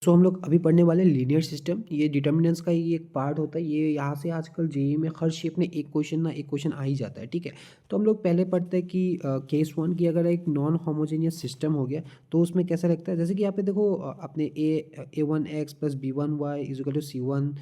सो हम लोग अभी पढ़ने वाले लीनियर सिस्टम। ये डिटर्मिनेंट्स का ही एक पार्ट होता है। ये यहाँ से आजकल जेईई में हर शेप में एक क्वेश्चन ना एक क्वेश्चन आ ही जाता है, ठीक है। तो हम लोग पहले पढ़ते हैं कि केस वन की अगर एक नॉन होमोजेनियस सिस्टम हो गया तो उसमें कैसा लगता है। जैसे कि यहाँ पे देखो अपने a one x plus b one y is equal to c one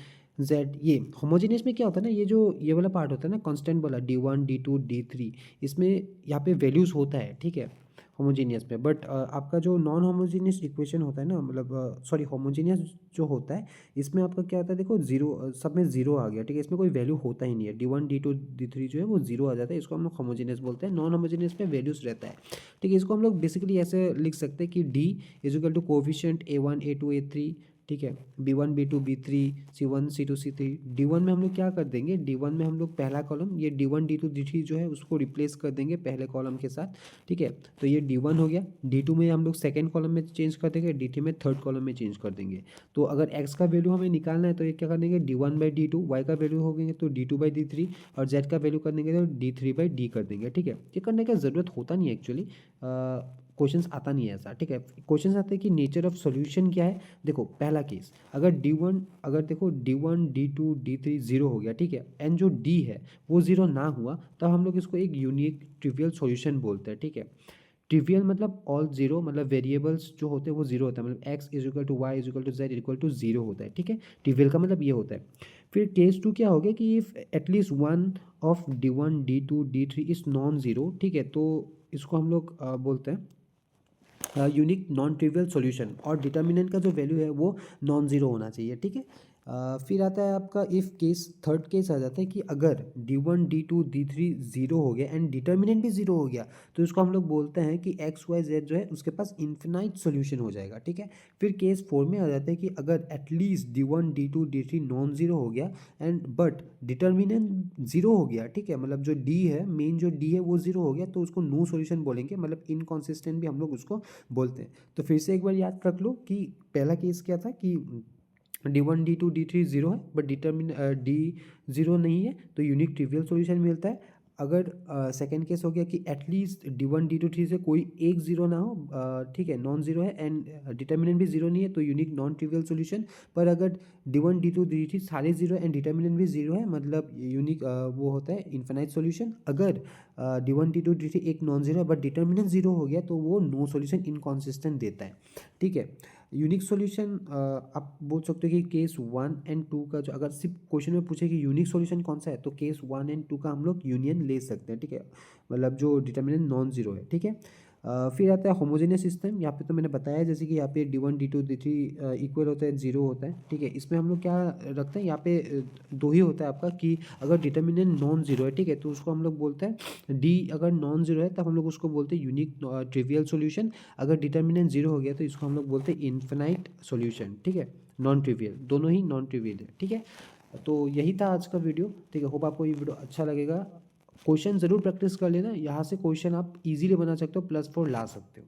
z. ये होमोजेनियस में क्या होता है ना, ये जो ये वाला पार्ट होता है ना कांस्टेंट वाला D one D two D three, इसमें यहाँ पे वैल्यूज़ होता है, ठीक है, होमोजीनियस पे। बट आपका जो नॉन होमोजीनियस इक्वेशन होता है ना, मतलब सॉरी होमोजीनियस जो होता है, इसमें आपका क्या होता है, देखो जीरो, सब में जीरो आ गया, ठीक है, इसमें कोई वैल्यू होता ही नहीं है। D one D two D three जो है वो जीरो आ जाता है, इसको हम लोग होमोजीनियस बोलते हैं। नॉन होमोजीनियस में वैल्यूज रहता है, ठीक है। इसको हम लोग बेसिकली ऐसे लिख सकते हैं कि D is equal to coefficient A one A two A three, ठीक है, B one B two B three, C one C two C three. D one में हम लोग क्या कर देंगे, डी वन में हम लोग पहला कॉलम ये D one D two D three जो है उसको रिप्लेस कर देंगे पहले कॉलम के साथ, ठीक है। तो ये डी वन हो गया। डी टू में हम लोग सेकेंड कॉलम में चेंज कर देंगे, डी थ्री में थर्ड कॉलम में चेंज कर देंगे। तो अगर एक्स का वैल्यू हमें निकालना है तो ये क्या कर देंगे, D one by D two, Y का वैल्यू हो गएंगे तो D two by D three, और जेड का वैल्यू कर देंगे तो डी थ्री बाई डी कर देंगे, ठीक है। ये करने का ज़रूरत होता नहीं है एक्चुअली, क्वेश्चंस आता नहीं है ऐसा, ठीक है। क्वेश्चंस आते हैं कि नेचर ऑफ सॉल्यूशन क्या है। देखो पहला केस, अगर डी वन, अगर देखो D one D two D three zero हो गया, ठीक है, एंड जो डी है वो जीरो ना हुआ, तब हम लोग इसको एक यूनिक ट्रिवियल सॉल्यूशन बोलते हैं, ठीक है। ट्रिवियल मतलब ऑल जीरो, मतलब वेरिएबल्स जो होते हैं वो जीरो होता है, मतलब X is equal to Y is equal to Z equal to zero होता है, ठीक है। ट्रिवियल का मतलब ये होता है। फिर केस टू क्या हो गया कि if at least one of D one D two D three is non zero, ठीक है, तो इसको हम लोग बोलते हैं यूनिक नॉन ट्रिवियल सॉल्यूशन, और डिटर्मिनेंट का जो वैल्यू है वो नॉन जीरो होना चाहिए, ठीक है। फिर आता है आपका इफ़ केस, थर्ड केस आ जाता है कि अगर D one D two D three zero हो गया एंड डिटर्मिनेंट भी जीरो हो गया, तो इसको हम लोग बोलते हैं कि एक्स वाई जेड जो है उसके पास इन्फिनाइट सॉल्यूशन हो जाएगा, ठीक है। फिर केस फोर में आ जाता है कि अगर at least D one D two D three non zero हो गया एंड बट डिटर्मिनेंट जीरो हो गया, ठीक है, मतलब जो डी है, मेन जो डी है वो जीरो हो गया, तो उसको नो सॉल्यूशन बोलेंगे, मतलब इनकॉन्सिस्टेंट भी हम लोग उसको बोलते हैं। तो फिर से एक बार याद रख लो कि पहला केस क्या था कि D one D two D three zero है बट डिटर्मिन डी जीरो नहीं है, तो यूनिक ट्रिवियल सॉल्यूशन मिलता है। अगर सेकेंड केस हो गया कि at least D one D two three से कोई एक जीरो ना हो, ठीक है, नॉन जीरो है एंड डिटर्मिनेंट भी जीरो नहीं है, तो यूनिक नॉन ट्रिवियल सॉल्यूशन। पर अगर D one D two D three सारे जीरो एंड डिटर्मिनेंट भी जीरो है, मतलब यूनिक वो होता है इन्फिनाइट सॉल्यूशन। अगर D one D two D three एक नॉन जीरो है बट डिटर्मिनेंट जीरो हो गया, तो वो नो सॉल्यूशन इनकॉन्सिस्टेंट देता है, ठीक है। यूनिक सॉल्यूशन आप बोल सकते हो कि केस वन एंड टू का, जो अगर सिर्फ क्वेश्चन में पूछे कि यूनिक सॉल्यूशन कौन सा है, तो केस वन एंड टू का हम लोग यूनियन ले सकते हैं, ठीक है, मतलब जो डिटर्मिनेंट नॉन जीरो है, ठीक है। फिर आता है होमोजेनियस सिस्टम। यहाँ पे तो मैंने बताया जैसे कि यहाँ पे D one D two D three equal होता है, जीरो होता है, ठीक है। इसमें हम लोग क्या रखते हैं, यहाँ पे दो ही होता है आपका कि अगर डिटर्मिनेंट नॉन जीरो है, ठीक है, तो उसको हम लोग बोलते हैं डी, अगर नॉन जीरो है तब हम लोग उसको बोलते हैं यूनिक ट्रिवियल सॉल्यूशन। अगर डिटर्मिनेंट जीरो हो गया तो इसको हम लोग बोलते हैं इन्फिनाइट सॉल्यूशन, ठीक है, नॉन ट्रिवियल, दोनों ही नॉन ट्रिवियल है, ठीक है। तो यही था आज का वीडियो, ठीक है। होप आपको ये वीडियो अच्छा लगेगा। क्वेश्चन ज़रूर प्रैक्टिस कर लेना, यहाँ से क्वेश्चन आप इजीली बना सकते हो, +4 ला सकते हो।